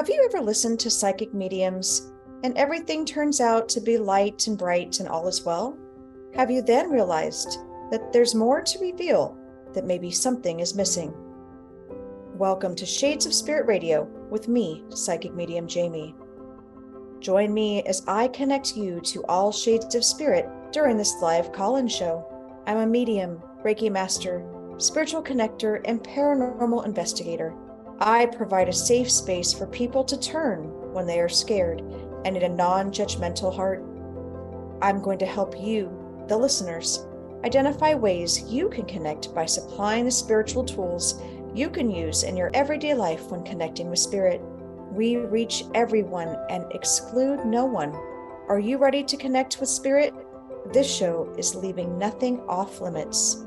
Have you ever listened to psychic mediums and everything turns out to be light and bright and all is well? Have you then realized that there's more to reveal, that maybe something is missing? Welcome to Shades of Spirit Radio with me, Psychic Medium Jaime. Join me as I connect you to all shades of spirit during this live call-in show. I'm a medium, Reiki master, spiritual connector, and paranormal investigator. I provide a safe space for people to turn when they are scared and in a non-judgmental heart. I'm going to help you, the listeners, identify ways you can connect by supplying the spiritual tools you can use in your everyday life when connecting with spirit. We reach everyone and exclude no one. Are you ready to connect with spirit? This show is leaving nothing off limits.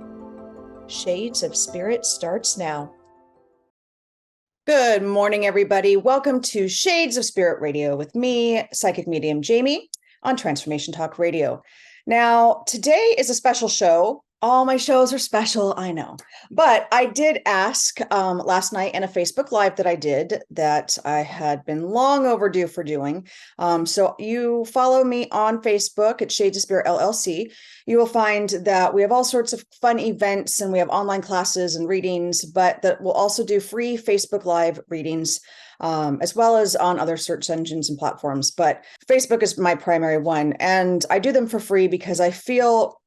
Shades of Spirit starts now. Good morning, everybody. Welcome to Shades of Spirit Radio with me, Psychic Medium Jaime, on Transformation Talk Radio. Now, today is a special show. All my shows are special, I know. But I did ask last night in a Facebook Live that I did that I had been long overdue for doing. So you follow me on Facebook at Shades of Spirit LLC. You will find that we have all sorts of fun events and we have online classes and readings, but that we'll also do free Facebook Live readings as well as on other search engines and platforms. But Facebook is my primary one. And I do them for free because I feel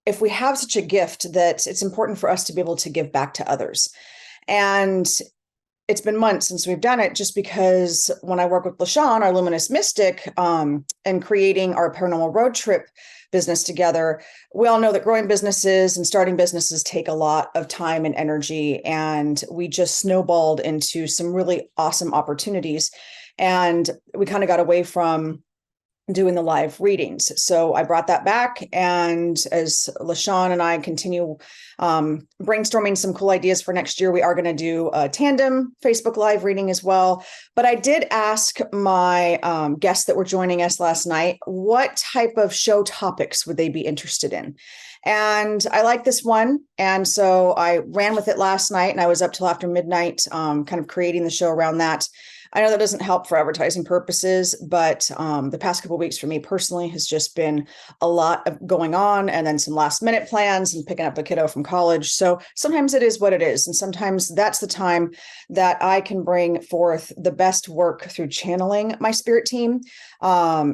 if we have such a gift that it's important for us to be able to give back to others. And it's been months since we've done it just because when I work with LaShawn, our luminous mystic, and creating our paranormal road trip business together, we all know that growing businesses and starting businesses take a lot of time and energy. And we just snowballed into some really awesome opportunities. And we kind of got away from doing the live readings. So I brought that back. And as LaShawn and I continue brainstorming some cool ideas for next year, we are going to do a tandem Facebook Live reading as well. But I did ask my guests that were joining us last night, what type of show topics would they be interested in? And I like this one. And so I ran with it last night and I was up till after midnight, kind of creating the show around that. I know that doesn't help for advertising purposes, but the past couple of weeks for me personally has just been a lot of going on and then some last minute plans and picking up a kiddo from college. So sometimes it is what it is. And sometimes that's the time that I can bring forth the best work through channeling my spirit team,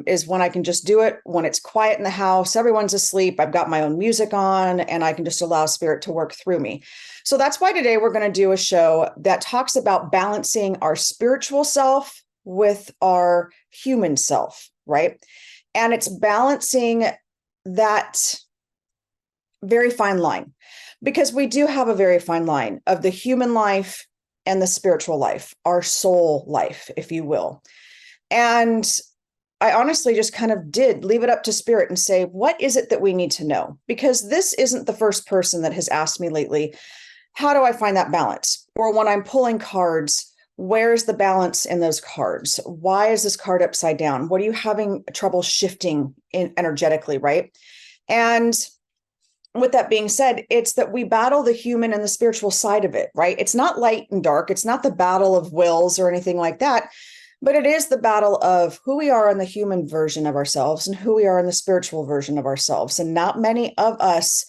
is when I can just do it when it's quiet in the house, everyone's asleep, I've got my own music on, and I can just allow spirit to work through me. So that's why today we're going to do a show that talks about balancing our spiritual self with our human self, right? And it's balancing that very fine line, because we do have a very fine line of the human life and the spiritual life, our soul life, if you will. And I honestly just kind of did leave it up to spirit and say, what is it that we need to know? Because this isn't the first person that has asked me lately, how do I find that balance? Or when I'm pulling cards, where's the balance in those cards? Why is this card upside down? What are you having trouble shifting in energetically, right? And with that being said, it's that we battle the human and the spiritual side of it, right? It's not light and dark. It's not the battle of wills or anything like that, but it is the battle of who we are in the human version of ourselves and who we are in the spiritual version of ourselves. And not many of us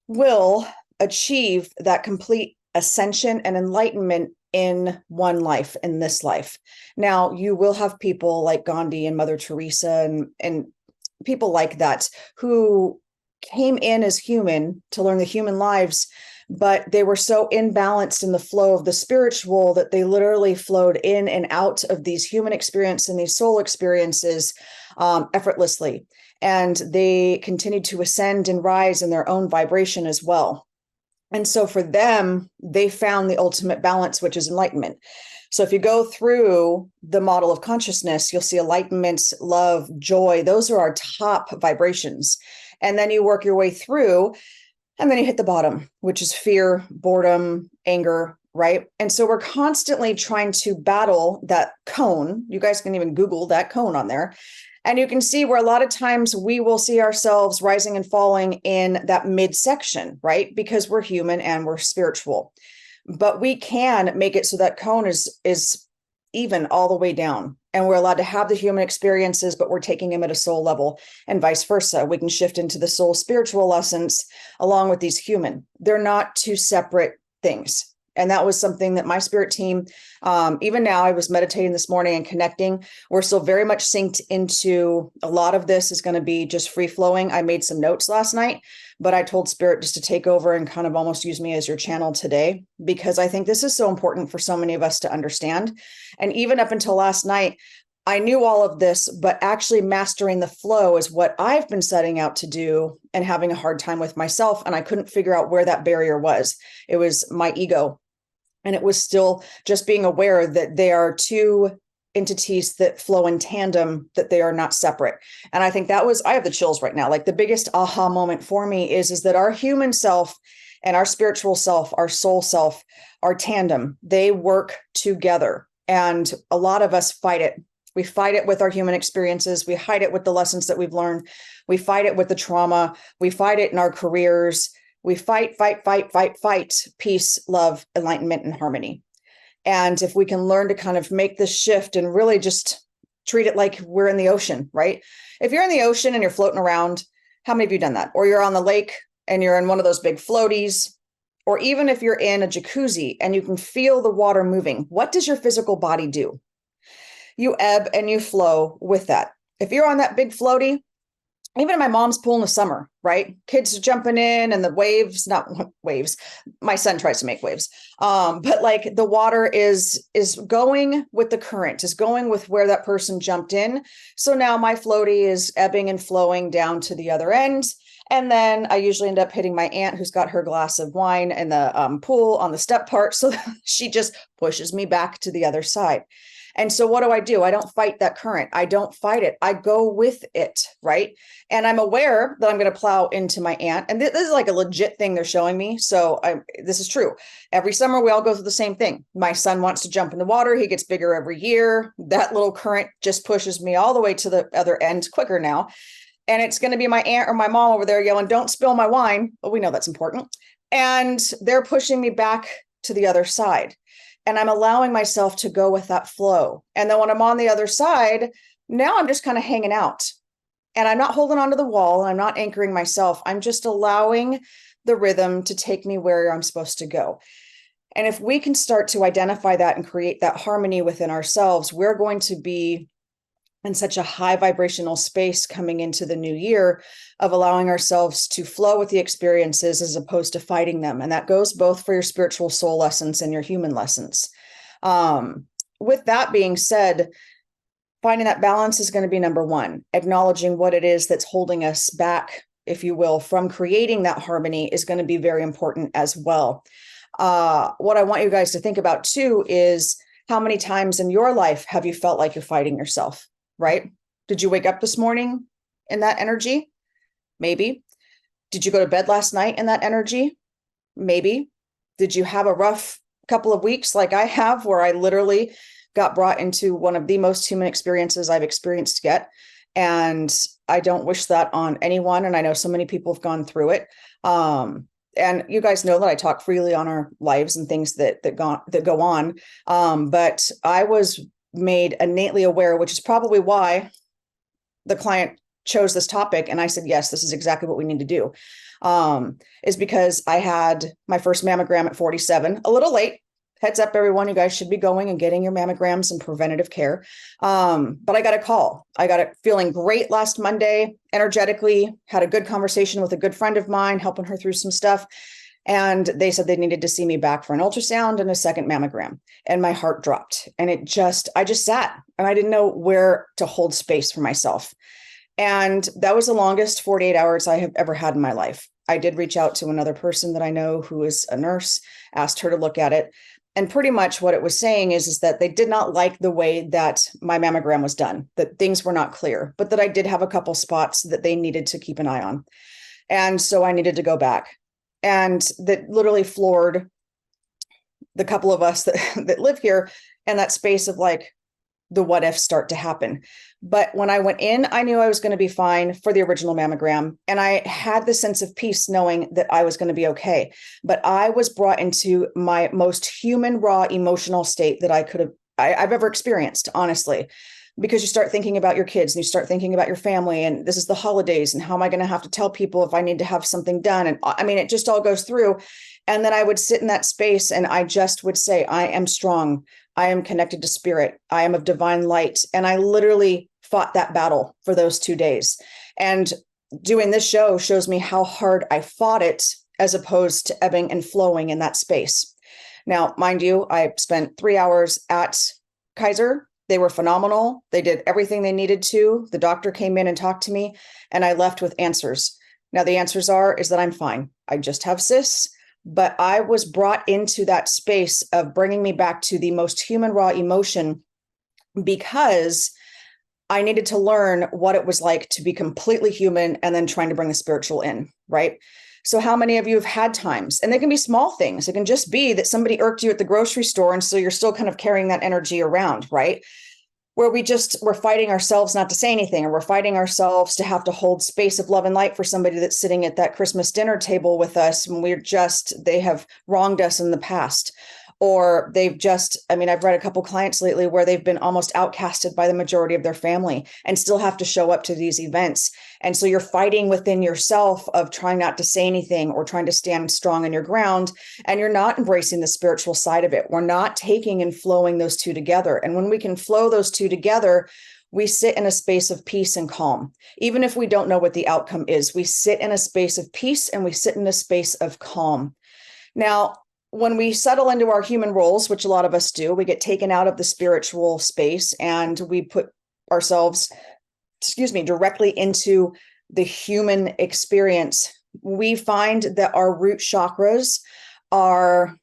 will achieve that complete ascension and enlightenment in one life, in this life. Now, you will have people like Gandhi and Mother Teresa and people like that who came in as human to learn the human lives, but they were so imbalanced in the flow of the spiritual that they literally flowed in and out of these human experiences and these soul experiences effortlessly. And they continued to ascend and rise in their own vibration as well. And so for them, they found the ultimate balance, which is enlightenment. So if you go through the model of consciousness, you'll see enlightenment, love, joy. Those are our top vibrations. And then you work your way through, and then you hit the bottom, which is fear, boredom, anger, right? And so we're constantly trying to battle that cone. You guys can even Google that cone on there. And you can see where a lot of times we will see ourselves rising and falling in that midsection, right? Because we're human and we're spiritual. But we can make it so that cone is even all the way down. And we're allowed to have the human experiences, but we're taking them at a soul level, and vice versa. We can shift into the soul spiritual lessons along with these human. They're not two separate things. And that was something that my spirit team, even now, I was meditating this morning and connecting. We're still very much synced into a lot of this is going to be just free flowing. I made some notes last night, but I told spirit just to take over and kind of almost use me as your channel today, because I think this is so important for so many of us to understand. And even up until last night, I knew all of this, but actually mastering the flow is what I've been setting out to do and having a hard time with myself. And I couldn't figure out where that barrier was. It was my ego. And it was still just being aware that they are two entities that flow in tandem, that they are not separate. And I think that was, I have the chills right now. Like the biggest aha moment for me is that our human self and our spiritual self, our soul self, are tandem. They work together. And a lot of us fight it. We fight it with our human experiences. We hide it with the lessons that we've learned. We fight it with the trauma. We fight it in our careers. We fight peace, love, enlightenment, and harmony. And if we can learn to kind of make this shift and really just treat it like we're in the ocean, right? If you're in the ocean and you're floating around, how many of you done that? Or you're on the lake and you're in one of those big floaties, or even if you're in a jacuzzi and you can feel the water moving, what does your physical body do? You ebb and you flow with that. If you're on that big floaty, even in my mom's pool in the summer, right? Kids are jumping in and the waves, not waves. My son tries to make waves. But like the water is going with the current, is going with where that person jumped in. So now my floaty is ebbing and flowing down to the other end. And then I usually end up hitting my aunt who's got her glass of wine in the pool on the step part. So she just pushes me back to the other side. And so what do? I don't fight that current. I don't fight it. I go with it, right? And I'm aware that I'm going to plow into my aunt. And this is like a legit thing they're showing me. So this is true. Every summer, we all go through the same thing. My son wants to jump in the water. He gets bigger every year. That little current just pushes me all the way to the other end quicker now. And it's going to be my aunt or my mom over there yelling, "Don't spill my wine." But we know that's important. And they're pushing me back to the other side. And I'm allowing myself to go with that flow. And then when I'm on the other side, now I'm just kind of hanging out. And I'm not holding onto the wall. And I'm not anchoring myself. I'm just allowing the rhythm to take me where I'm supposed to go. And if we can start to identify that and create that harmony within ourselves, we're going to be in such a high vibrational space coming into the new year of allowing ourselves to flow with the experiences as opposed to fighting them. And that goes both for your spiritual soul lessons and your human lessons. With that being said, finding that balance is going to be number one. Acknowledging what it is that's holding us back, if you will, from creating that harmony is going to be very important as well. What I want you guys to think about too is how many times in your life have you felt like you're fighting yourself? Right? Did you wake up this morning in that energy? Maybe. Did you go to bed last night in that energy? Maybe. Did you have a rough couple of weeks like I have, where I literally got brought into one of the most human experiences I've experienced yet? And I don't wish that on anyone. And I know so many people have gone through it. And you guys know that I talk freely on our lives and things that go on. But I was made innately aware, which is probably why the client chose this topic. And I said, yes, this is exactly what we need to do, is because I had my first mammogram at 47, a little late. Heads up, everyone, you guys should be going and getting your mammograms and preventative care. But I got a call. I got it feeling great last Monday, energetically, had a good conversation with a good friend of mine, helping her through some stuff. And they said they needed to see me back for an ultrasound and a second mammogram. And my heart dropped. And I just sat and I didn't know where to hold space for myself. And that was the longest 48 hours I have ever had in my life. I did reach out to another person that I know who is a nurse, asked her to look at it. And pretty much what it was saying is that they did not like the way that my mammogram was done, that things were not clear, but that I did have a couple spots that they needed to keep an eye on. And so I needed to go back. And that literally floored the couple of us that live here, and that space of like the what ifs start to happen. But when I went in, I knew I was going to be fine for the original mammogram. And I had the sense of peace knowing that I was going to be okay. But I was brought into my most human, raw, emotional state that I could have I've ever experienced, honestly, because you start thinking about your kids and you start thinking about your family, and this is the holidays, and how am I going to have to tell people if I need to have something done? And I mean, it just all goes through. And then I would sit in that space and I just would say, I am strong. I am connected to spirit. I am of divine light. And I literally fought that battle for those 2 days. And doing this show shows me how hard I fought it, as opposed to ebbing and flowing in that space. Now, mind you, I spent 3 hours at Kaiser. They were phenomenal. They did everything they needed to. The doctor came in and talked to me, and I left with answers. Now, the answers is that I'm fine. I just have cysts, but I was brought into that space of bringing me back to the most human, raw emotion, because I needed to learn what it was like to be completely human and then trying to bring the spiritual in, right? So how many of you have had times, and they can be small things. It can just be that somebody irked you at the grocery store, and so you're still kind of carrying that energy around, right? Where we're fighting ourselves not to say anything, or we're fighting ourselves to have to hold space of love and light for somebody that's sitting at that Christmas dinner table with us, and they have wronged us in the past. Or I've read a couple clients lately where they've been almost outcasted by the majority of their family and still have to show up to these events. And so you're fighting within yourself of trying not to say anything or trying to stand strong in your ground, and you're not embracing the spiritual side of it. We're not taking and flowing those two together. And when we can flow those two together, we sit in a space of peace and calm. Even if we don't know what the outcome is, we sit in a space of peace and we sit in a space of calm. Now, when we settle into our human roles, which a lot of us do, we get taken out of the spiritual space and we put ourselves, directly into the human experience. We find that our root chakras are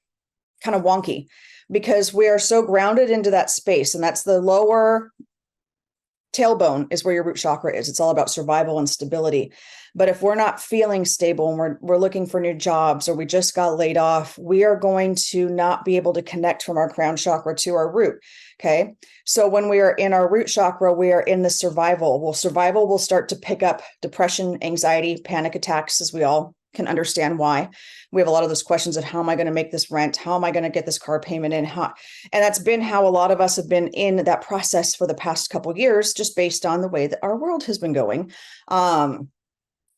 kind of wonky because we are so grounded into that space. And that's the lower tailbone is where your root chakra is. It's all about survival and stability. But if we're not feeling stable and we're looking for new jobs, or we just got laid off, we are going to not be able to connect from our crown chakra to our root. Okay. So when we are in our root chakra, we are in the survival. Well, survival will start to pick up depression, anxiety, panic attacks, as we all can understand why. We have a lot of those questions of how am I going to make this rent? How am I going to get this car payment in? And that's been how a lot of us have been in that process for the past couple of years, just based on the way that our world has been going.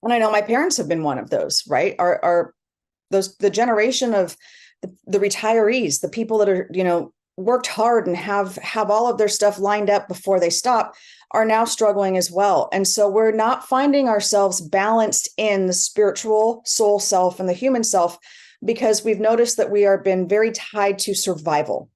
And I know my parents have been one of those, right? The generation of the retirees, the people that are, worked hard and have all of their stuff lined up before they stop, are now struggling as well. And so we're not finding ourselves balanced in the spiritual soul self and the human self, because we've noticed that we are been very tied to survival.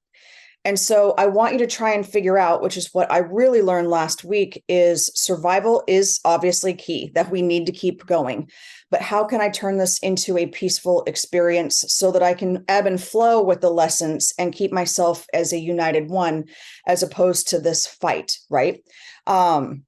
And so I want you to try and figure out, which is what I really learned last week, is survival is obviously key, that we need to keep going. But how can I turn this into a peaceful experience so that I can ebb and flow with the lessons and keep myself as a united one, as opposed to this fight, right? Also,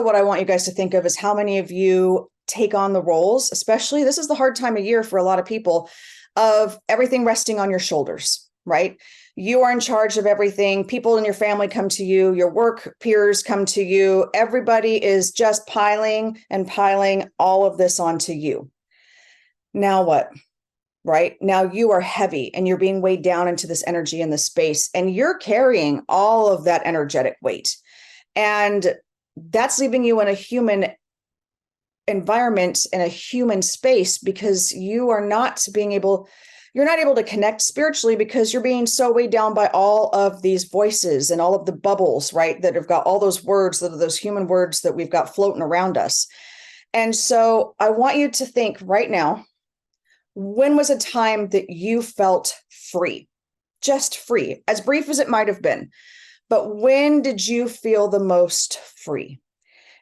what I want you guys to think of is how many of you take on the roles, especially this is the hard time of year for a lot of people, of everything resting on your shoulders, right? You are in charge of everything. People in your family come to you. Your work peers come to you. Everybody is just piling and piling all of this onto you. Now what? Right? Now you are heavy and you're being weighed down into this energy in this space, and you're carrying all of that energetic weight. And that's leaving you in a human environment, in a human space, because you're not able to connect spiritually, because you're being so weighed down by all of these voices and all of the bubbles, right? That have got all those words, that are those human words that we've got floating around us. And so I want you to think right now, when was a time that you felt free? Just free, as brief as it might have been. But when did you feel the most free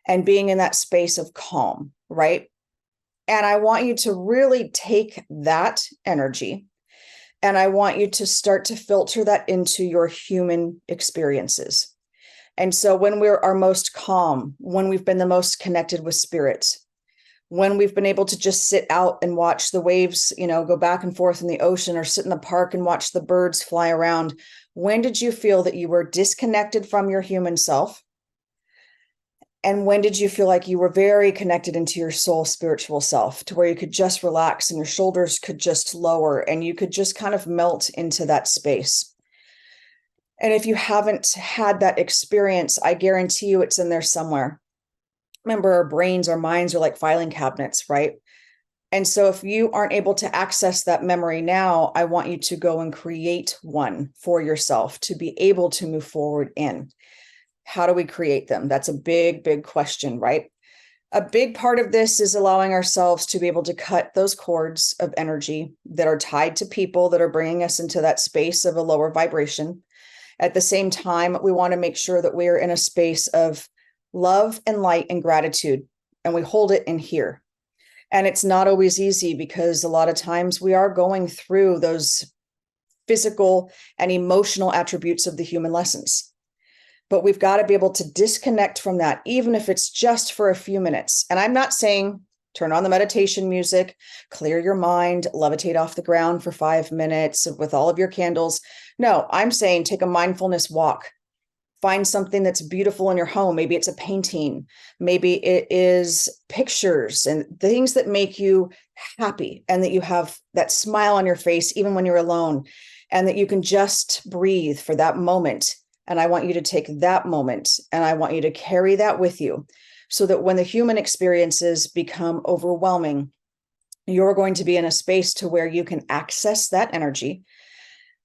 and being in that space of calm, right? And I want you to really take that energy and I want you to start to filter that into your human experiences. And so when we're our most calm, when we've been the most connected with spirit, when we've been able to just sit out and watch the waves, go back and forth in the ocean, or sit in the park and watch the birds fly around, when did you feel that you were disconnected from your human self? And when did you feel like you were very connected into your soul spiritual self, to where you could just relax and your shoulders could just lower and you could just kind of melt into that space? And if you haven't had that experience, I guarantee you it's in there somewhere. Remember, our brains, our minds are like filing cabinets, right? And so if you aren't able to access that memory now, I want you to go and create one for yourself to be able to move forward in. How do we create them? That's a big, big question, right? A big part of this is allowing ourselves to be able to cut those cords of energy that are tied to people that are bringing us into that space of a lower vibration. At the same time, we want to make sure that we are in a space of love and light and gratitude, and we hold it in here. And it's not always easy because a lot of times we are going through those physical and emotional attributes of the human lessons. But we've got to be able to disconnect from that, even if it's just for a few minutes. And I'm not saying turn on the meditation music, clear your mind, levitate off the ground for 5 minutes with all of your candles. No, I'm saying take a mindfulness walk. Find something that's beautiful in your home. Maybe it's a painting. Maybe it is pictures and things that make you happy and that you have that smile on your face, even when you're alone, and that you can just breathe for that moment. And I want you to take that moment and I want you to carry that with you so that when the human experiences become overwhelming, you're going to be in a space to where you can access that energy.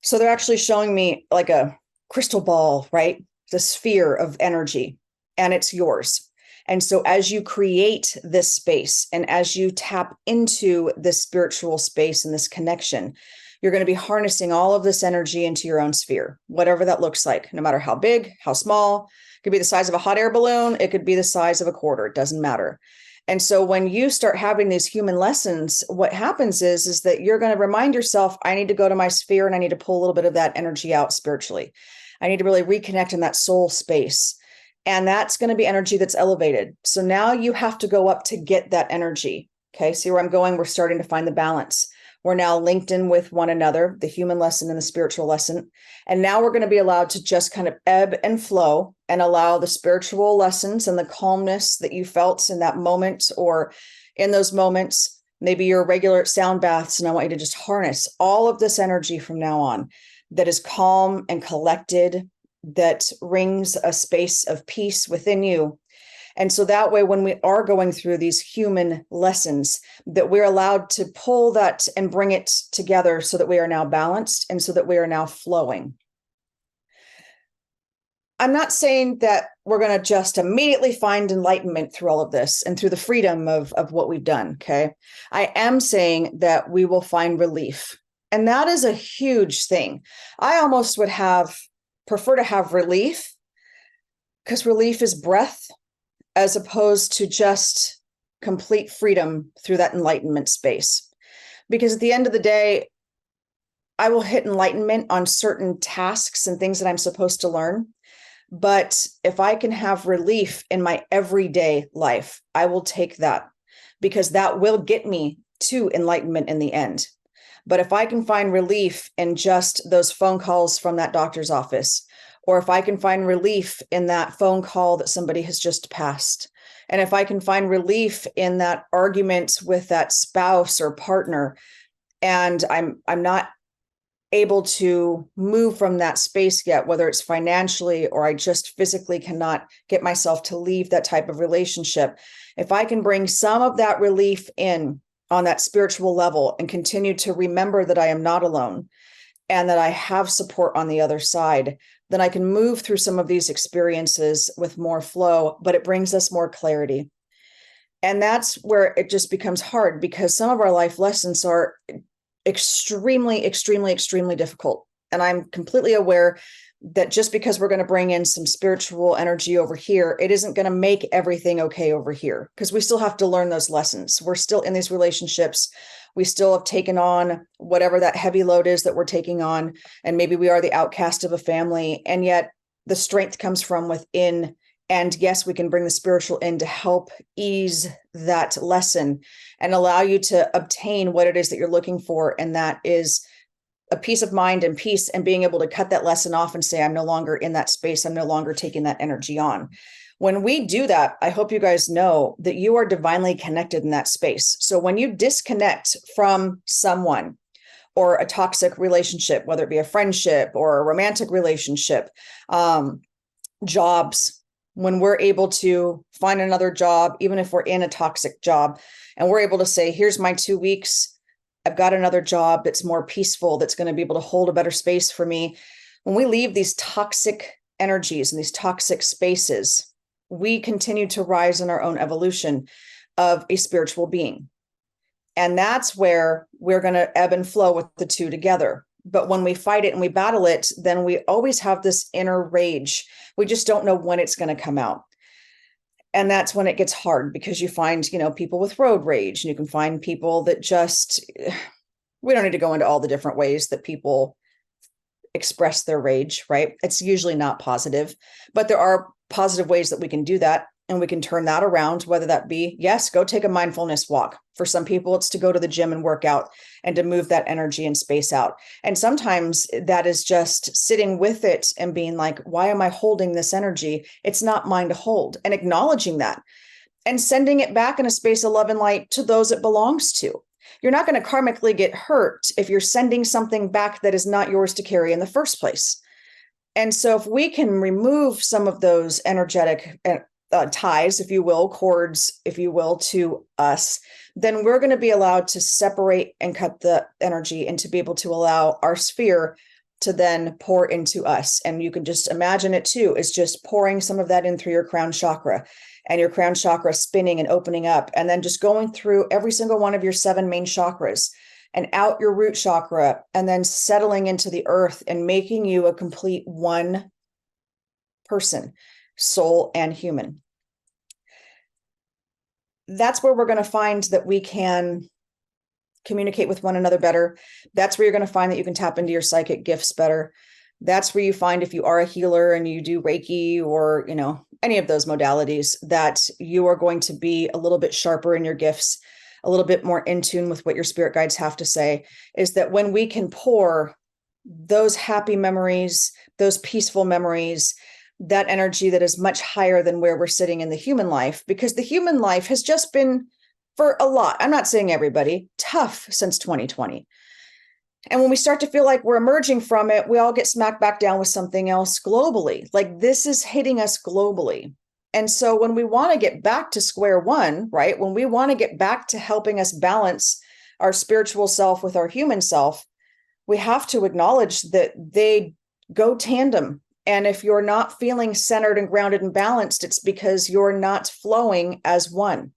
So they're actually showing me like a crystal ball, right? The sphere of energy, and it's yours. And so as you create this space and as you tap into this spiritual space and this connection, you're going to be harnessing all of this energy into your own sphere, whatever that looks like, no matter how big, how small. It could be the size of a hot air balloon. It could be the size of a quarter. It doesn't matter. And so when you start having these human lessons, what happens is that you're going to remind yourself, I need to go to my sphere and I need to pull a little bit of that energy out spiritually. I need to really reconnect in that soul space. And that's going to be energy that's elevated. So now you have to go up to get that energy. Okay. See where I'm going? We're starting to find the balance. We're now linked in with one another, the human lesson and the spiritual lesson. And now we're going to be allowed to just kind of ebb and flow and allow the spiritual lessons and the calmness that you felt in that moment or in those moments, maybe your regular sound baths. And I want you to just harness all of this energy from now on that is calm and collected, that rings a space of peace within you. And so that way, when we are going through these human lessons, that we're allowed to pull that and bring it together so that we are now balanced and so that we are now flowing. I'm not saying that we're going to just immediately find enlightenment through all of this and through the freedom of what we've done. Okay. I am saying that we will find relief. And that is a huge thing. I almost would prefer to have relief, because relief is breath as opposed to just complete freedom through that enlightenment space. Because at the end of the day, I will hit enlightenment on certain tasks and things that I'm supposed to learn. But if I can have relief in my everyday life, I will take that, because that will get me to enlightenment in the end. But if I can find relief in just those phone calls from that doctor's office, or if I can find relief in that phone call that somebody has just passed, and if I can find relief in that argument with that spouse or partner, and I'm not able to move from that space yet, whether it's financially or I just physically cannot get myself to leave that type of relationship, if I can bring some of that relief in on that spiritual level and continue to remember that I am not alone and that I have support on the other side, then I can move through some of these experiences with more flow, but it brings us more clarity. And that's where it just becomes hard, because some of our life lessons are extremely, extremely, extremely difficult. And I'm completely aware that just because we're going to bring in some spiritual energy over here, it isn't going to make everything okay over here, because we still have to learn those lessons. We're still in these relationships. We still have taken on whatever that heavy load is that we're taking on. And maybe we are the outcast of a family. And yet the strength comes from within. And yes, we can bring the spiritual in to help ease that lesson and allow you to obtain what it is that you're looking for. And that is a peace of mind and peace, and being able to cut that lesson off and say, I'm no longer in that space. I'm no longer taking that energy on. When we do that, I hope you guys know that you are divinely connected in that space. So when you disconnect from someone, or a toxic relationship, whether it be a friendship or a romantic relationship, jobs, when we're able to find another job, even if we're in a toxic job, and we're able to say, here's my 2 weeks, I've got another job that's more peaceful, that's going to be able to hold a better space for me. When we leave these toxic energies and these toxic spaces, we continue to rise in our own evolution of a spiritual being. And that's where we're going to ebb and flow with the two together. But when we fight it and we battle it, then we always have this inner rage. We just don't know when it's going to come out. And that's when it gets hard, because you find, people with road rage, and you can find people that just, we don't need to go into all the different ways that people express their rage, right? It's usually not positive, but there are positive ways that we can do that. And we can turn that around, whether that be, yes, go take a mindfulness walk. For some people, it's to go to the gym and work out and to move that energy and space out. And sometimes that is just sitting with it and being like, why am I holding this energy? It's not mine to hold, and acknowledging that and sending it back in a space of love and light to those it belongs to. You're not going to karmically get hurt if you're sending something back that is not yours to carry in the first place. And so if we can remove some of those energetic ties, if you will, cords, if you will, to us, then we're going to be allowed to separate and cut the energy, and to be able to allow our sphere to then pour into us. And you can just imagine it too, is just pouring some of that in through your crown chakra, and your crown chakra spinning and opening up, and then just going through every single one of your 7 main chakras and out your root chakra, and then settling into the earth and making you a complete one person, soul and human. That's where we're going to find that we can communicate with one another better. That's where you're going to find that you can tap into your psychic gifts better. That's where you find, if you are a healer and you do Reiki or, any of those modalities, that you are going to be a little bit sharper in your gifts, a little bit more in tune with what your spirit guides have to say. Is that when we can pour those happy memories, those peaceful memories, that energy that is much higher than where we're sitting in the human life, because the human life has just been, for a lot, I'm not saying everybody, tough since 2020. And when we start to feel like we're emerging from it, we all get smacked back down with something else globally. Like, this is hitting us globally. And so when we want to get back to square one, right? When we want to get back to helping us balance our spiritual self with our human self, we have to acknowledge that they go tandem. And if you're not feeling centered and grounded and balanced, it's because you're not flowing as one.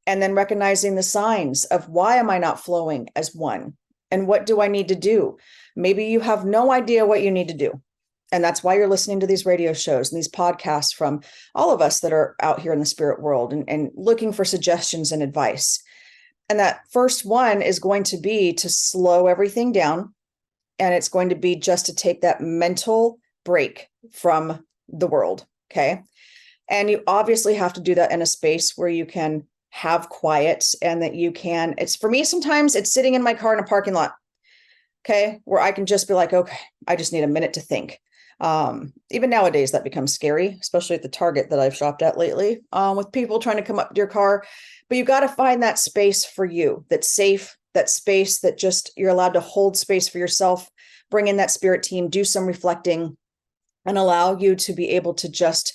And then recognizing the signs of, why am I not flowing as one? And what do I need to do? Maybe you have no idea what you need to do. And that's why you're listening to these radio shows and these podcasts from all of us that are out here in the spirit world, and looking for suggestions and advice. And that first one is going to be to slow everything down. And it's going to be just to take that mental break from the world. Okay. And you obviously have to do that in a space where you can have quiet, and that you can, it's, for me, sometimes it's sitting in my car in a parking lot. Okay. Where I can just be like, okay, I just need a minute to think. Even nowadays that becomes scary, especially at the Target that I've shopped at lately, with people trying to come up to your car. But you got to find that space for you that's safe, that space that just, you're allowed to hold space for yourself, bring in that spirit team, do some reflecting, and allow you to be able to just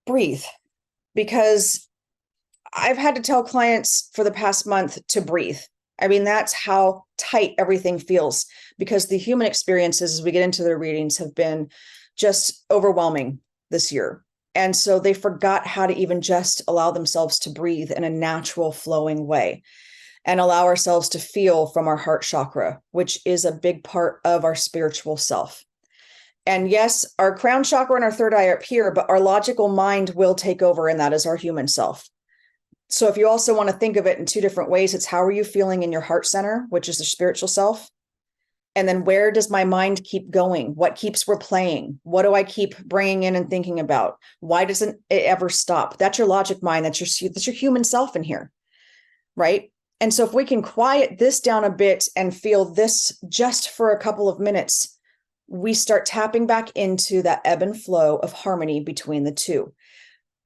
breathe. Because I've had to tell clients for the past month to breathe. I mean, that's how tight everything feels, because the human experiences, as we get into their readings, have been just overwhelming this year. And so they forgot how to even just allow themselves to breathe in a natural flowing way, and allow ourselves to feel from our heart chakra, which is a big part of our spiritual self. And yes, our crown chakra and our third eye are up here, but our logical mind will take over, and that is our human self. So if you also want to think of it in 2 different ways, it's, how are you feeling in your heart center, which is the spiritual self? And then, where does my mind keep going? What keeps replaying? What do I keep bringing in and thinking about? Why doesn't it ever stop? That's your logic mind. That's your human self in here, right? And so if we can quiet this down a bit and feel this just for a couple of minutes, we start tapping back into that ebb and flow of harmony between the two.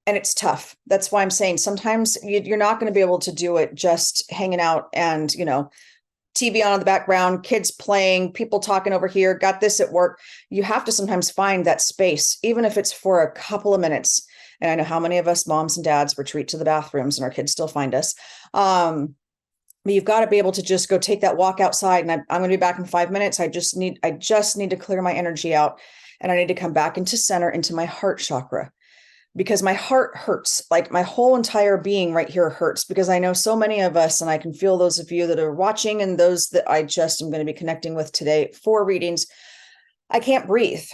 And it's tough. That's why I'm saying sometimes you're not going to be able to do it just hanging out and, TV on in the background, kids playing, people talking over here, got this at work. You have to sometimes find that space, even if it's for a couple of minutes. And I know how many of us moms and dads retreat to the bathrooms and our kids still find us. But you've got to be able to just go take that walk outside, and I'm going to be back in 5 minutes. I just need to clear my energy out, and I need to come back into center, into my heart chakra, because my heart hurts. Like my whole entire being right here hurts, because I know so many of us, and I can feel those of you that are watching and those that I just am going to be connecting with today for readings. I can't breathe.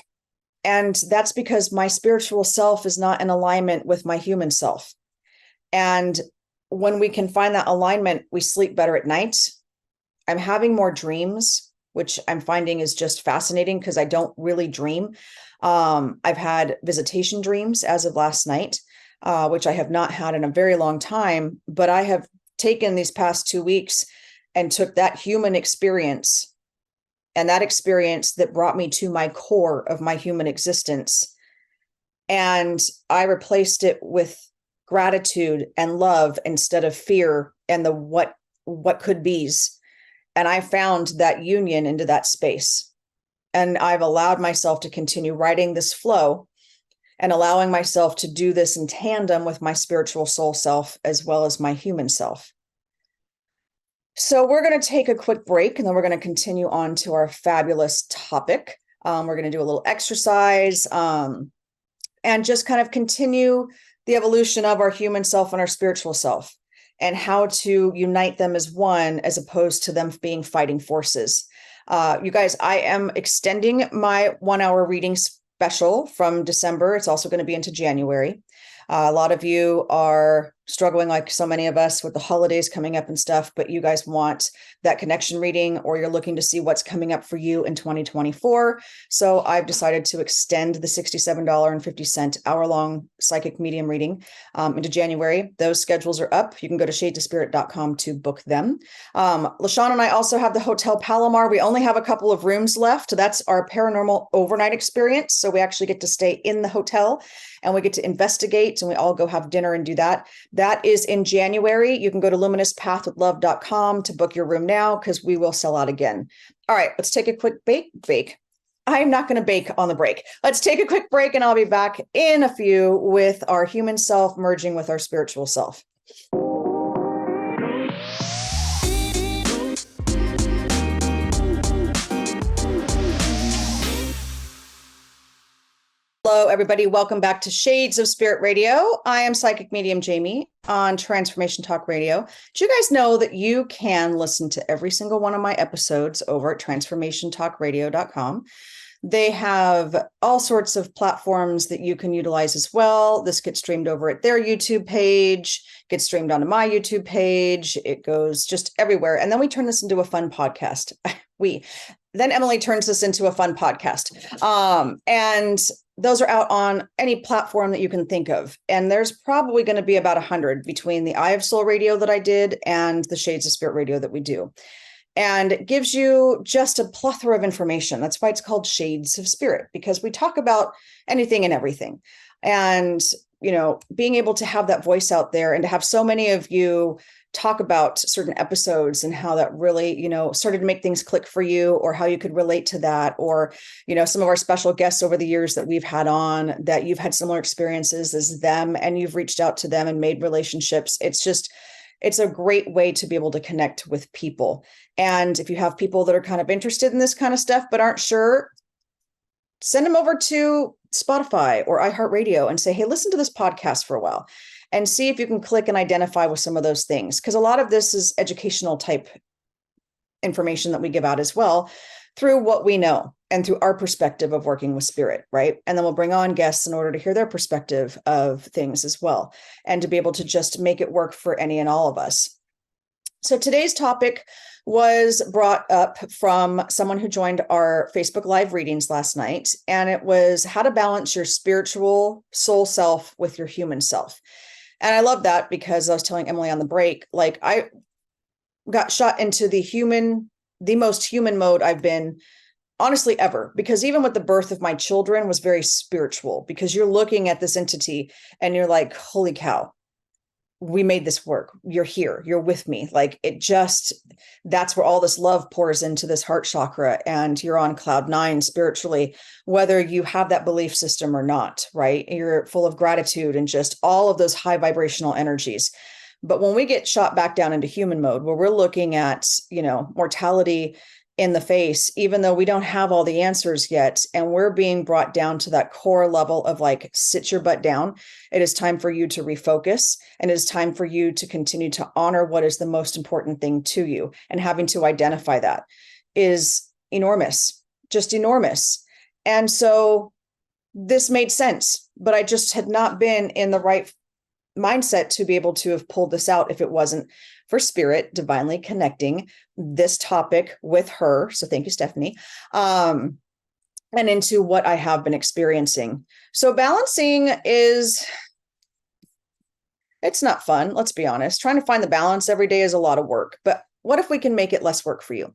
And that's because my spiritual self is not in alignment with my human self. And when we can find that alignment, we sleep better at night. I'm having more dreams, which I'm finding is just fascinating because I don't really dream. I've had visitation dreams as of last night, which I have not had in a very long time, but I have taken these past 2 weeks and took that human experience and that experience that brought me to my core of my human existence. And I replaced it with gratitude and love instead of fear and the what could be's. And I found that union into that space. And I've allowed myself to continue writing this flow and allowing myself to do this in tandem with my spiritual soul self as well as my human self. So we're going to take a quick break, and then we're going to continue on to our fabulous topic. We're going to do a little exercise and just kind of continue the evolution of our human self and our spiritual self, and how to unite them as one, as opposed to them being fighting forces. You guys, I am extending my 1 hour reading special from December. It's also going to be into January. A lot of you are struggling, like so many of us, with the holidays coming up and stuff, but you guys want that connection reading, or you're looking to see what's coming up for you in 2024. So I've decided to extend the $67.50 hour-long psychic medium reading into January. Those schedules are up. You can go to shadespirit.com to book them. LaShawn and I also have the Hotel Palomar. We only have a couple of rooms left. That's our paranormal overnight experience. So we actually get to stay in the hotel and we get to investigate, and we all go have dinner and do that. That is in January. You can go to luminouspathwithlove.com to book your room now, because we will sell out again. All right, let's take a quick bake. I'm not going to bake on the break. Let's take a quick break, and I'll be back in a few with our human self merging with our spiritual self. Hello, everybody. Welcome back to Shades of Spirit Radio. I am Psychic Medium Jaime on Transformation Talk Radio. Do you guys know that you can listen to every single one of my episodes over at transformationtalkradio.com? They have all sorts of platforms that you can utilize as well. This gets streamed over at their YouTube page, gets streamed onto my YouTube page. It goes just everywhere. And then we turn this into a fun podcast. Then Emily turns this into a fun podcast. And those are out on any platform that you can think of. And there's probably going to be about 100 between the Eye of Soul radio that I did and the Shades of Spirit radio that we do. And it gives you just a plethora of information. That's why it's called Shades of Spirit, because we talk about anything and everything. And, you know, being able to have that voice out there and to have so many of you talk about certain episodes and how that really, you know, started to make things click for you, or how you could relate to that, or, you know, some of our special guests over the years that we've had on, that you've had similar experiences as them and you've reached out to them and made relationships. It's a great way to be able to connect with people. And if you have people that are kind of interested in this kind of stuff but aren't sure, send them over to Spotify or iHeartRadio and say, hey, listen to this podcast for a while and see if you can click and identify with some of those things. Because a lot of this is educational type information that we give out as well, through what we know and through our perspective of working with spirit, right? And then we'll bring on guests in order to hear their perspective of things as well, and to be able to just make it work for any and all of us. So today's topic was brought up from someone who joined our Facebook Live readings last night, and it was how to balance your spiritual soul self with your human self. And I love that, because I was telling Emily on the break, like, I got shot into the most human mode I've been honestly ever, because even with the birth of my children was very spiritual, because you're looking at this entity and you're like, holy cow, we made this work. You're here. You're with me. Like that's where all this love pours into this heart chakra, and you're on cloud nine spiritually, whether you have that belief system or not, right? You're full of gratitude and just all of those high vibrational energies. But when we get shot back down into human mode, where we're looking at, mortality in the face, even though we don't have all the answers yet, and we're being brought down to that core level of like, sit your butt down. It is time for you to refocus, and it is time for you to continue to honor what is the most important thing to you. And having to identify that is enormous, just enormous. And so this made sense, but I just had not been in the right mindset to be able to have pulled this out if it wasn't for spirit divinely connecting this topic with her. So thank you, Stephanie. And into what I have been experiencing. So balancing it's not fun. Let's be honest. Trying to find the balance every day is a lot of work, but what if we can make it less work for you?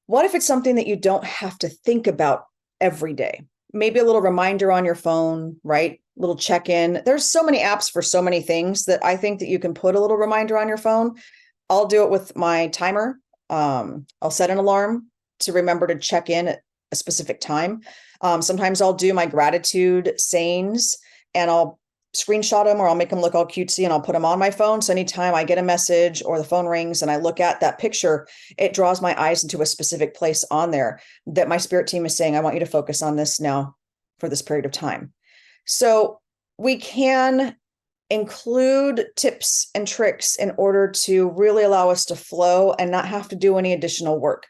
What if it's something that you don't have to think about every day? Maybe a little reminder on your phone, right? Little check-in. There's so many apps for so many things that I think that you can put a little reminder on your phone. I'll do it with my timer. I'll set an alarm to remember to check in at a specific time. Sometimes I'll do my gratitude sayings and I'll screenshot them, or I'll make them look all cutesy and I'll put them on my phone. So anytime I get a message or the phone rings and I look at that picture, it draws my eyes into a specific place on there that my spirit team is saying, I want you to focus on this now for this period of time. So we can include tips and tricks in order to really allow us to flow and not have to do any additional work.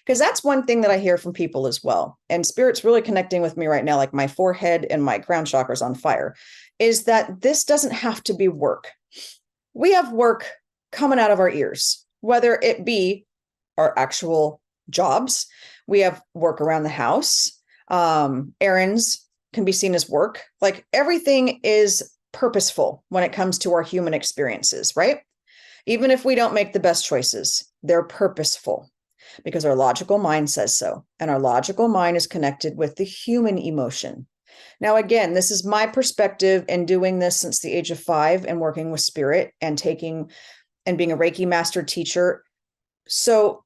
Because that's one thing that I hear from people as well. And spirit's really connecting with me right now, like my forehead and my crown chakras on fire, is that this doesn't have to be work. We have work coming out of our ears, whether it be our actual jobs. We have work around the house. Errands can be seen as work. Like everything is purposeful when it comes to our human experiences, right? Even if we don't make the best choices, they're purposeful because our logical mind says so. And our logical mind is connected with the human emotion. Now, again, this is my perspective in doing this since the age of 5 and working with spirit and taking and being a Reiki master teacher. So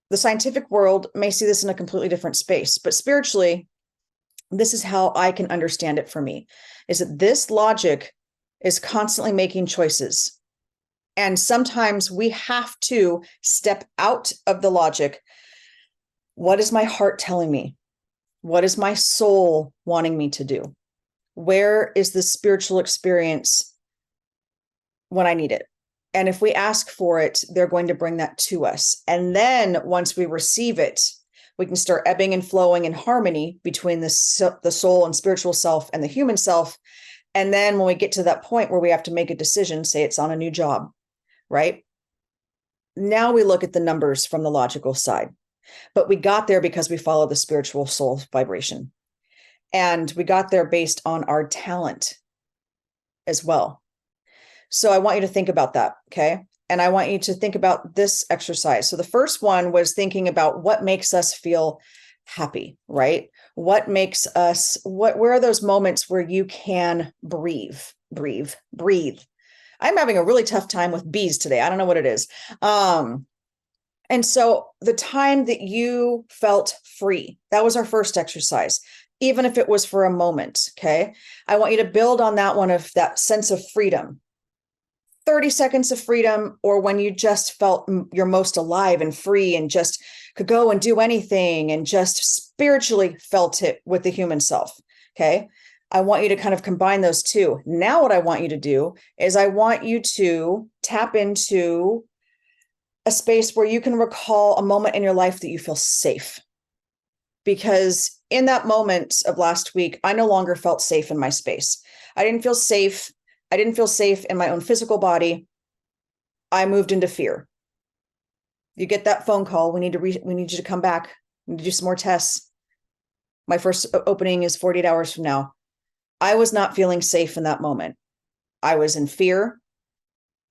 the scientific world may see this in a completely different space, but spiritually, this is how I can understand it for me, is that this logic is constantly making choices. And sometimes we have to step out of the logic. What is my heart telling me? What is my soul wanting me to do? Where is the spiritual experience when I need it? And if we ask for it, they're going to bring that to us. And then once we receive it, we can start ebbing and flowing in harmony between the soul and spiritual self and the human self. And then when we get to that point where we have to make a decision, say it's on a new job, right? Now we look at the numbers from the logical side. But we got there because we follow the spiritual soul vibration. And we got there based on our talent as well. So I want you to think about that, okay? And I want you to think about this exercise. So the first one was thinking about what makes us feel happy, right? What makes us, where are those moments where you can breathe? I'm having a really tough time with bees today. I don't know what it is. And so the time that you felt free, that was our first exercise, even if it was for a moment, okay? I want you to build on that one of that sense of freedom. 30 seconds of freedom, or when you just felt your most alive and free and just could go and do anything and just spiritually felt it with the human self, okay? I want you to kind of combine those two. Now what I want you to do is I want you to tap into a space where you can recall a moment in your life that you feel safe. Because in that moment of last week, I no longer felt safe in my space. I didn't feel safe. I didn't feel safe in my own physical body. I moved into fear. You get that phone call. We need you to come back. We need to do some more tests. My first opening is 48 hours from now. I was not feeling safe in that moment. I was in fear.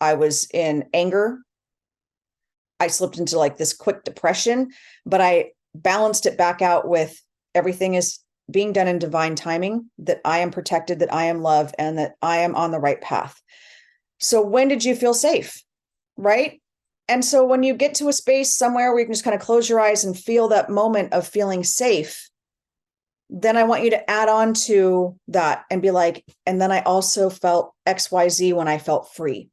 I was in anger. I slipped into like this quick depression, but I balanced it back out with everything is being done in divine timing, that I am protected, that I am loved, and that I am on the right path. So when did you feel safe? Right? And so when you get to a space somewhere where you can just kind of close your eyes and feel that moment of feeling safe, then I want you to add on to that and be like, and then I also felt XYZ when I felt free.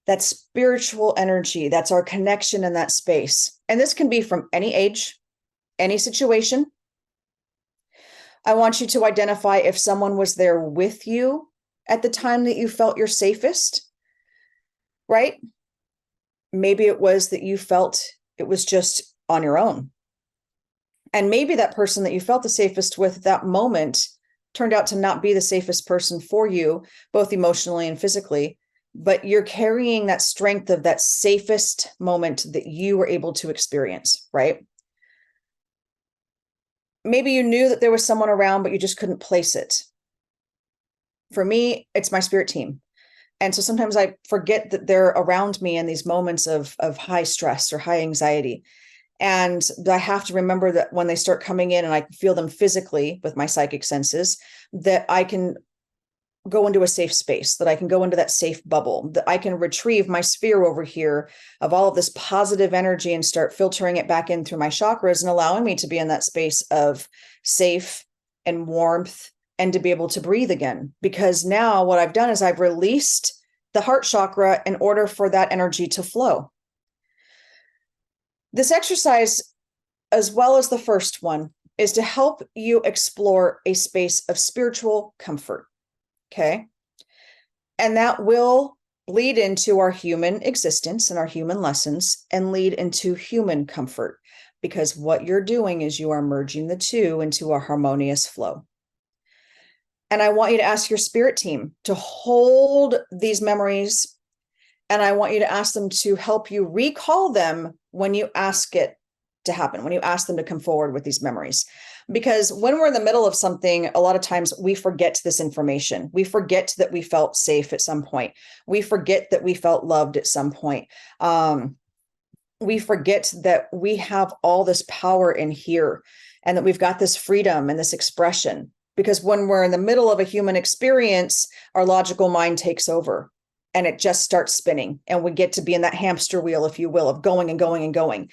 That spiritual energy, that's our connection in that space. And this can be from any age, any situation. I want you to identify if someone was there with you at the time that you felt your safest, right? Maybe it was that you felt it was just on your own. And maybe that person that you felt the safest with at that moment turned out to not be the safest person for you, both emotionally and physically, but you're carrying that strength of that safest moment that you were able to experience, right? Maybe you knew that there was someone around, but you just couldn't place it. For me, it's my spirit team. And so sometimes I forget that they're around me in these moments of high stress or high anxiety. And I have to remember that when they start coming in and I can feel them physically with my psychic senses, that I can go into a safe space, that I can go into that safe bubble, that I can retrieve my sphere over here of all of this positive energy and start filtering it back in through my chakras and allowing me to be in that space of safe and warmth and to be able to breathe again. Because now what I've done is I've released the heart chakra in order for that energy to flow. This exercise, as well as the first one, is to help you explore a space of spiritual comfort. Okay. And that will bleed into our human existence and our human lessons and lead into human comfort, because what you're doing is you are merging the two into a harmonious flow. And I want you to ask your spirit team to hold these memories. And I want you to ask them to help you recall them when you ask it to happen, when you ask them to come forward with these memories. Because when we're in the middle of something, a lot of times we forget this information. We forget that we felt safe at some point. We forget that we felt loved at some point. We forget that we have all this power in here and that we've got this freedom and this expression. Because when we're in the middle of a human experience, our logical mind takes over and it just starts spinning. And we get to be in that hamster wheel, if you will, of going and going and going.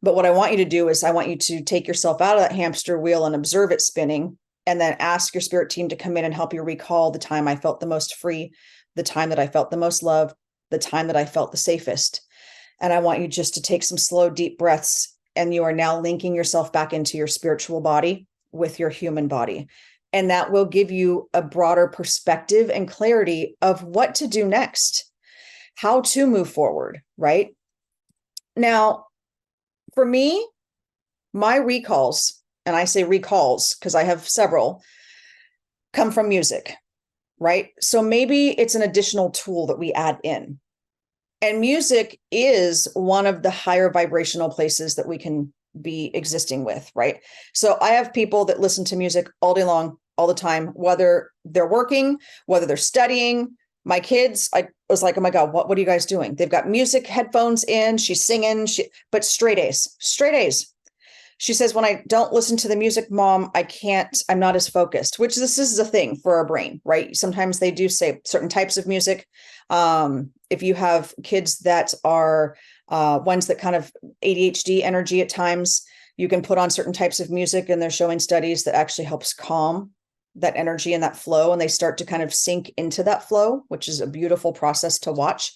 But what I want you to do is I want you to take yourself out of that hamster wheel and observe it spinning, and then ask your spirit team to come in and help you recall the time I felt the most free, the time that I felt the most loved, the time that I felt the safest. And I want you just to take some slow, deep breaths, and you are now linking yourself back into your spiritual body with your human body. And that will give you a broader perspective and clarity of what to do next, how to move forward, right? Now, for me, my recalls, and I say recalls because I have several, come from music, right? So maybe it's an additional tool that we add in. And music is one of the higher vibrational places that we can be existing with, right? So I have people that listen to music all day long, all the time, whether they're working, whether they're studying. My kids, I was like, oh my God, what are you guys doing? They've got music headphones in, she's singing, but straight A's. She says, when I don't listen to the music, Mom, I'm not as focused, which this is a thing for our brain, right? Sometimes they do say certain types of music. If you have kids that are ones that kind of ADHD energy at times, you can put on certain types of music, and they're showing studies that actually helps calm that energy and that flow, and they start to kind of sink into that flow, which is a beautiful process to watch.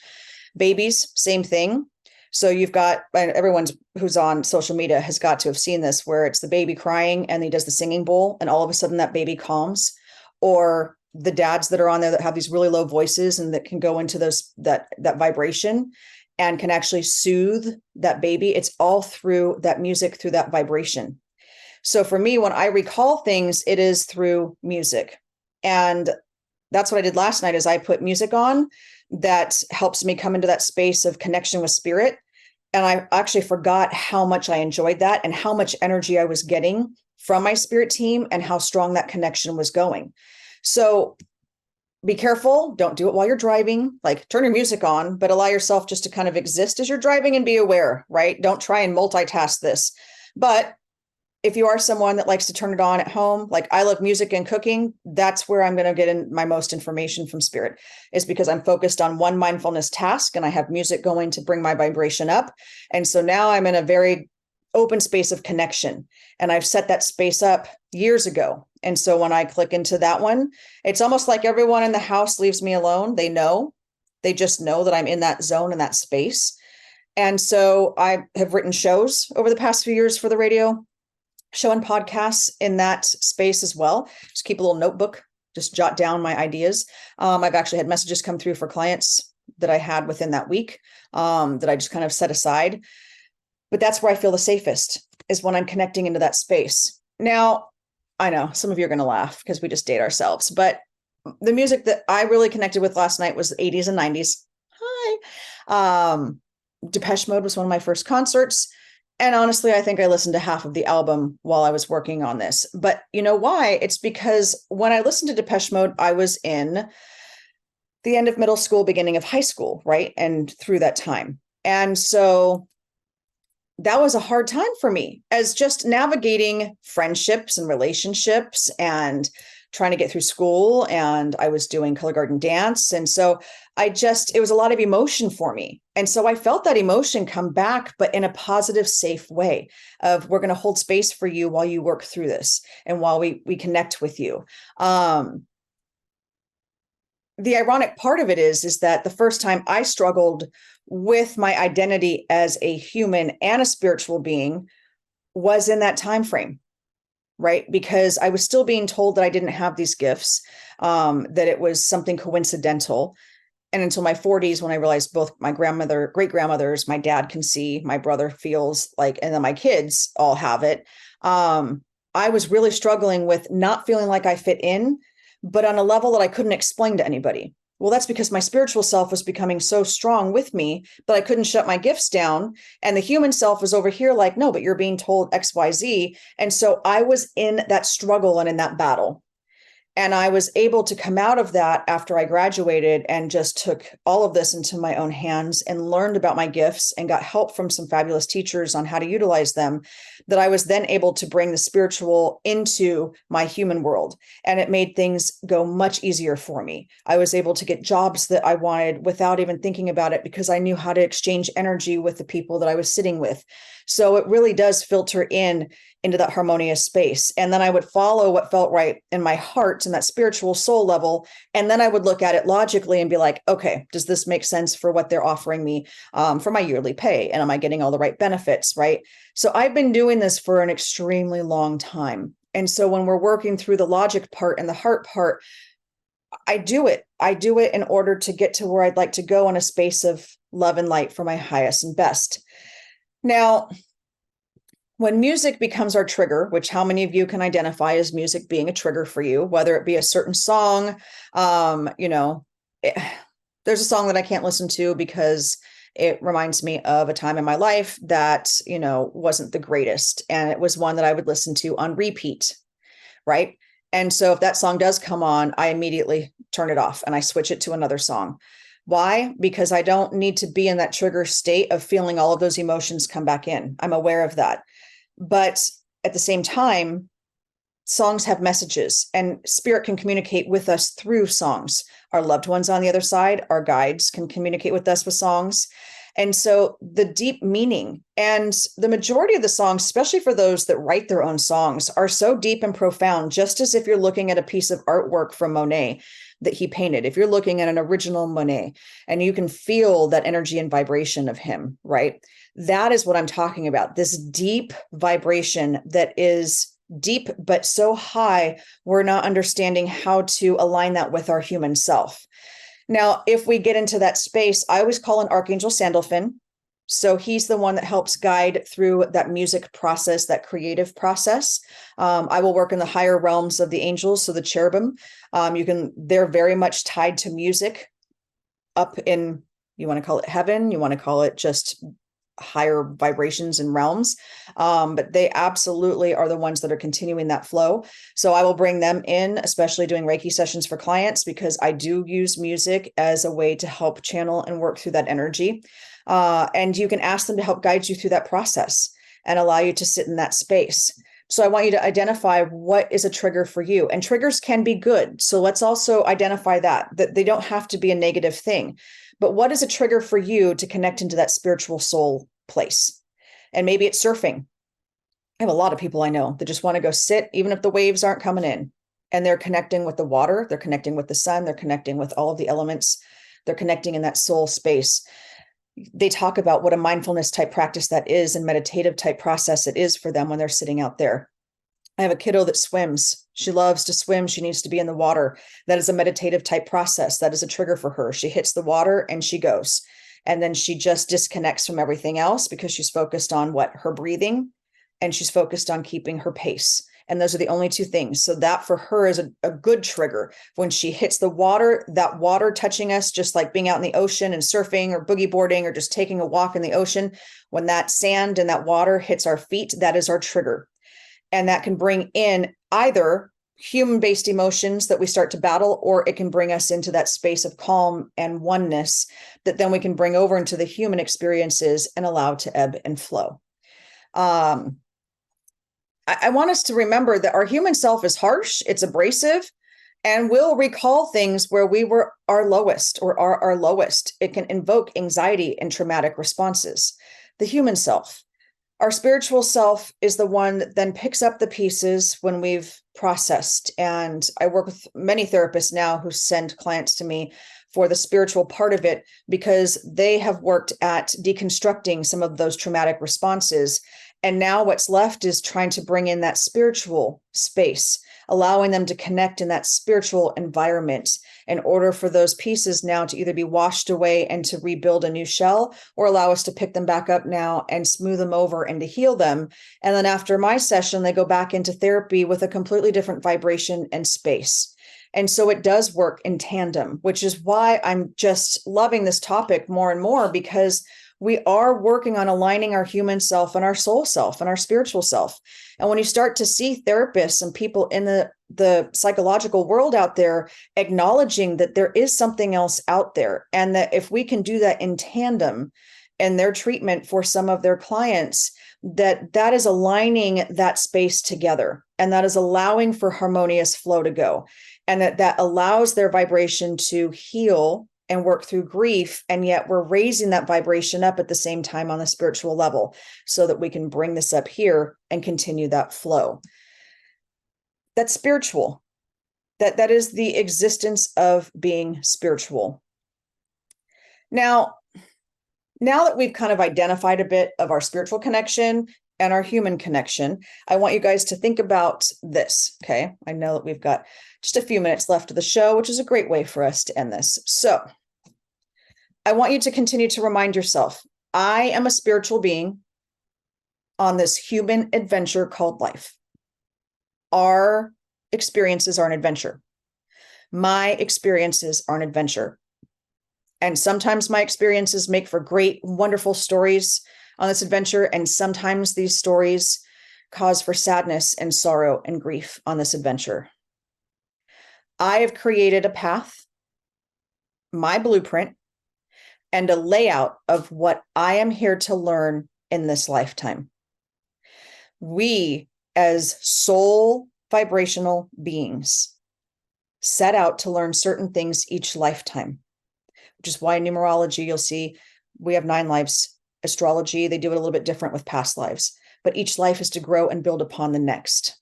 Babies, same thing. So you've got, and everyone who's on social media has got to have seen this, where it's the baby crying and he does the singing bowl and all of a sudden that baby calms. Or the dads that are on there that have these really low voices and that can go into that vibration and can actually soothe that baby. It's all through that music, through that vibration. So for me, when I recall things, it is through music. And that's what I did last night, is I put music on that helps me come into that space of connection with spirit. And I actually forgot how much I enjoyed that and how much energy I was getting from my spirit team and how strong that connection was going. So be careful. Don't do it while you're driving. Like, turn your music on, but allow yourself just to kind of exist as you're driving and be aware, right? Don't try and multitask this. But if you are someone that likes to turn it on at home, like I love music and cooking, that's where I'm going to get in my most information from spirit, is because I'm focused on one mindfulness task and I have music going to bring my vibration up. And so now I'm in a very open space of connection, and I've set that space up years ago. And so when I click into that one, it's almost like everyone in the house leaves me alone. They just know that I'm in that zone and that space. And so I have written shows over the past few years for the radio show and podcasts in that space as well. Just keep a little notebook, just jot down my ideas. I've actually had messages come through for clients that I had within that week that I just kind of set aside. But that's where I feel the safest, is when I'm connecting into that space. Now, I know some of you are going to laugh because we just date ourselves, but the music that I really connected with last night was the 80s and 90s. Hi. Depeche Mode was one of my first concerts. And honestly, I think I listened to half of the album while I was working on this. But you know why? It's because when I listened to Depeche Mode, I was in the end of middle school, beginning of high school, right? And through that time. And so that was a hard time for me, as just navigating friendships and relationships and trying to get through school. And I was doing color garden dance. And so it was a lot of emotion for me. And so I felt that emotion come back, but in a positive, safe way of, we're going to hold space for you while you work through this and while we connect with you. The ironic part of it is that the first time I struggled with my identity as a human and a spiritual being was in that time frame, right? Because I was still being told that I didn't have these gifts, that it was something coincidental. And until my 40s, when I realized both my great grandmothers, my dad can see, my brother feels like, and then my kids all have it. I was really struggling with not feeling like I fit in, but on a level that I couldn't explain to anybody. Well, that's because my spiritual self was becoming so strong with me that I couldn't shut my gifts down. And the human self was over here like, no, but you're being told X, Y, Z. And so I was in that struggle and in that battle. And I was able to come out of that after I graduated and just took all of this into my own hands and learned about my gifts and got help from some fabulous teachers on how to utilize them, that I was then able to bring the spiritual into my human world. And it made things go much easier for me. I was able to get jobs that I wanted without even thinking about it, because I knew how to exchange energy with the people that I was sitting with. So it really does filter into that harmonious space. And then I would follow what felt right in my heart and that spiritual soul level. And then I would look at it logically and be like, okay, does this make sense for what they're offering me for my yearly pay? And am I getting all the right benefits, right? So I've been doing this for an extremely long time. And so when we're working through the logic part and the heart part, I do it in order to get to where I'd like to go in a space of love and light for my highest and best. Now, when music becomes our trigger, which how many of you can identify as music being a trigger for you, whether it be a certain song, there's a song that I can't listen to because it reminds me of a time in my life that, wasn't the greatest. And it was one that I would listen to on repeat, right? And so if that song does come on, I immediately turn it off and I switch it to another song. Why? Because I don't need to be in that trigger state of feeling all of those emotions come back in. I'm aware of that. But at the same time, songs have messages, and spirit can communicate with us through songs. Our loved ones on the other side, our guides, can communicate with us with songs. And so the deep meaning and the majority of the songs, especially for those that write their own songs, are so deep and profound, just as if you're looking at a piece of artwork from Monet that he painted. If you're looking at an original Monet and you can feel that energy and vibration of him, right? That is what I'm talking about. This deep vibration that is deep, but so high, we're not understanding how to align that with our human self. Now, if we get into that space, I always call an Archangel Sandalphon. So he's the one that helps guide through that music process, that creative process. I will work in the higher realms of the angels. So the cherubim, they're very much tied to music up in, you want to call it heaven, you want to call it just higher vibrations and realms. But they absolutely are the ones that are continuing that flow. So I will bring them in, especially doing Reiki sessions for clients, because I do use music as a way to help channel and work through that energy. And you can ask them to help guide you through that process and allow you to sit in that space. So I want you to identify what is a trigger for you. And triggers can be good. So let's also identify that they don't have to be a negative thing. But what is a trigger for you to connect into that spiritual soul place? And maybe it's surfing. I have a lot of people I know that just want to go sit, even if the waves aren't coming in. And they're connecting with the water, they're connecting with the sun, they're connecting with all of the elements, they're connecting in that soul space. They talk about what a mindfulness type practice that is and meditative type process it is for them when they're sitting out there. I have a kiddo that swims. She loves to swim. She needs to be in the water. That is a meditative type process. That is a trigger for her. She hits the water and she goes. And then she just disconnects from everything else because she's focused on her breathing, and she's focused on keeping her pace. And those are the only two things. So that for her is a good trigger. When she hits the water, that water touching us, just like being out in the ocean and surfing or boogie boarding or just taking a walk in the ocean, when that sand and that water hits our feet, that is our trigger. And that can bring in either human-based emotions that we start to battle, or it can bring us into that space of calm and oneness that then we can bring over into the human experiences and allow to ebb and flow. I want us to remember that our human self is harsh, it's abrasive, and will recall things where we were our lowest or are our lowest. It can invoke anxiety and traumatic responses. The human self. Our spiritual self is the one that then picks up the pieces when we've processed. And I work with many therapists now who send clients to me for the spiritual part of it, because they have worked at deconstructing some of those traumatic responses. And now what's left is trying to bring in that spiritual space, allowing them to connect in that spiritual environment in order for those pieces now to either be washed away and to rebuild a new shell, or allow us to pick them back up now and smooth them over and to heal them. And then after my session, they go back into therapy with a completely different vibration and space. And so it does work in tandem, which is why I'm just loving this topic more and more, because we are working on aligning our human self and our soul self and our spiritual self. And when you start to see therapists and people in the psychological world out there acknowledging that there is something else out there, and that if we can do that in tandem in their treatment for some of their clients, that is aligning that space together, and that is allowing for harmonious flow to go, and that allows their vibration to heal and work through grief. And yet we're raising that vibration up at the same time on the spiritual level so that we can bring this up here and continue that flow. That's spiritual. That is the existence of being spiritual. Now that we've kind of identified a bit of our spiritual connection and our human connection, I want you guys to think about this. Okay. I know that we've got just a few minutes left of the show, which is a great way for us to end this. So I want you to continue to remind yourself, I am a spiritual being on this human adventure called life. Our experiences are an adventure. My experiences are an adventure. And sometimes my experiences make for great, wonderful stories on this adventure. And sometimes these stories cause for sadness and sorrow and grief on this adventure. I have created a path, my blueprint, and a layout of what I am here to learn in this lifetime. We, as soul vibrational beings, set out to learn certain things each lifetime, which is why in numerology, you'll see we have 9 lives. Astrology, they do it a little bit different with past lives, but each life is to grow and build upon the next.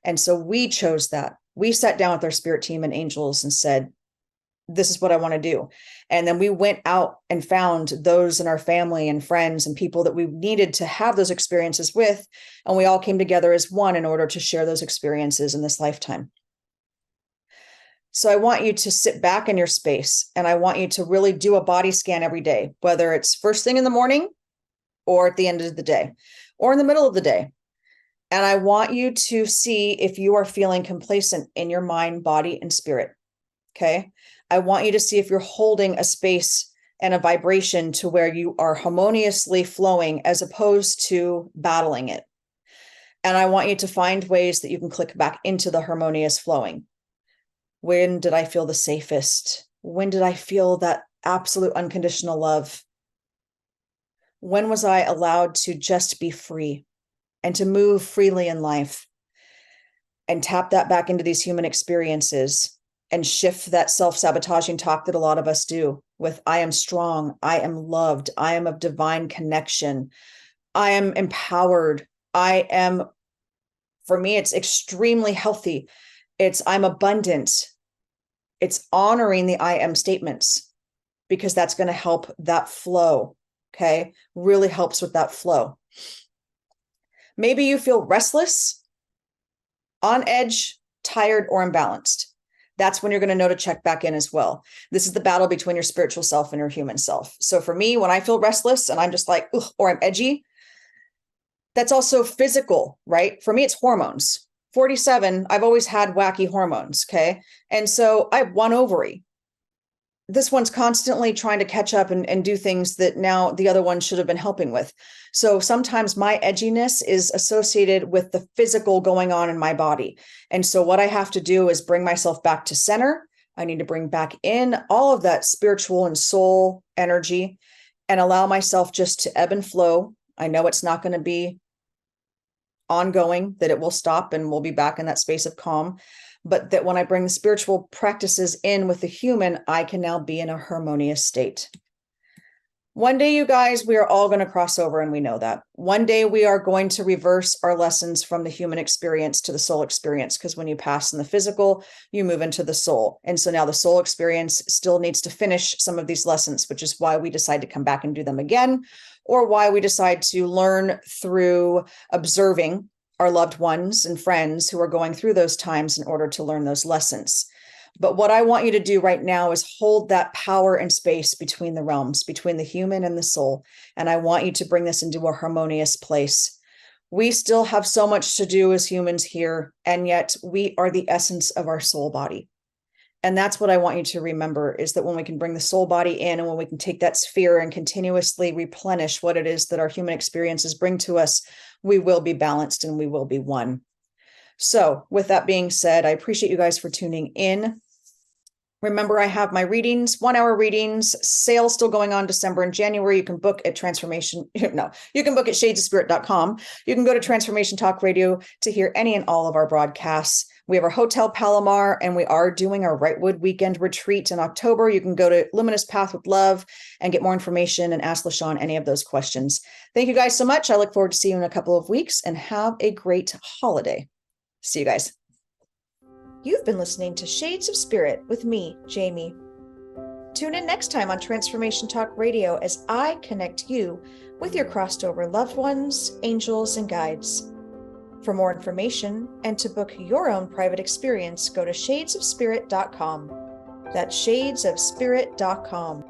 And so we chose that. We sat down with our spirit team and angels and said, this is what I want to do. And then we went out and found those in our family and friends and people that we needed to have those experiences with. And we all came together as one in order to share those experiences in this lifetime. So I want you to sit back in your space, and I want you to really do a body scan every day, whether it's first thing in the morning or at the end of the day or in the middle of the day. And I want you to see if you are feeling complacent in your mind, body, and spirit. Okay. I want you to see if you're holding a space and a vibration to where you are harmoniously flowing as opposed to battling it. And I want you to find ways that you can click back into the harmonious flowing. When did I feel the safest? When did I feel that absolute unconditional love? When was I allowed to just be free and to move freely in life and tap that back into these human experiences and shift that self-sabotaging talk that a lot of us do with, I am strong, I am loved, I am of divine connection, I am empowered, for me, it's extremely healthy. I'm abundant. It's honoring the I am statements, because that's going to help that flow. Okay. Really helps with that flow. Maybe you feel restless, on edge, tired, or imbalanced. That's when you're going to know to check back in as well. This is the battle between your spiritual self and your human self. So for me, when I feel restless and I'm just like, ugh, or I'm edgy, that's also physical, right? For me, it's hormones. 47, I've always had wacky hormones. Okay. And so I have one ovary. This one's constantly trying to catch up and do things that now the other one should have been helping with. So sometimes my edginess is associated with the physical going on in my body. And so what I have to do is bring myself back to center. I need to bring back in all of that spiritual and soul energy and allow myself just to ebb and flow. I know it's not going to be ongoing, that it will stop and we'll be back in that space of calm. But that when I bring the spiritual practices in with the human, I can now be in a harmonious state. One day, you guys, we are all going to cross over, and we know that. One day we are going to reverse our lessons from the human experience to the soul experience, because when you pass in the physical, you move into the soul. And so now the soul experience still needs to finish some of these lessons, which is why we decide to come back and do them again, or why we decide to learn through observing our loved ones and friends who are going through those times in order to learn those lessons. But what I want you to do right now is hold that power and space between the realms, between the human and the soul. And I want you to bring this into a harmonious place. We still have so much to do as humans here, and yet we are the essence of our soul body. And that's what I want you to remember, is that when we can bring the soul body in, and when we can take that sphere and continuously replenish what it is that our human experiences bring to us, we will be balanced and we will be one. So with that being said, I appreciate you guys for tuning in. Remember, I have my readings, 1-hour readings, sale still going on December and January. You can book at you can book at shadesofspirit.com. You can go to Transformation Talk Radio to hear any and all of our broadcasts. We have our Hotel Palomar, and we are doing our Wrightwood weekend retreat in October. You can go to Luminous Path with Love and get more information and ask LaShawn any of those questions. Thank you guys so much. I look forward to seeing you in a couple of weeks, and have a great holiday. See you guys. You've been listening to Shades of Spirit with me, Jaime. Tune in next time on Transformation Talk Radio as I connect you with your crossed over loved ones, angels, and guides. For more information and to book your own private experience, go to shadesofspirit.com. That's shadesofspirit.com.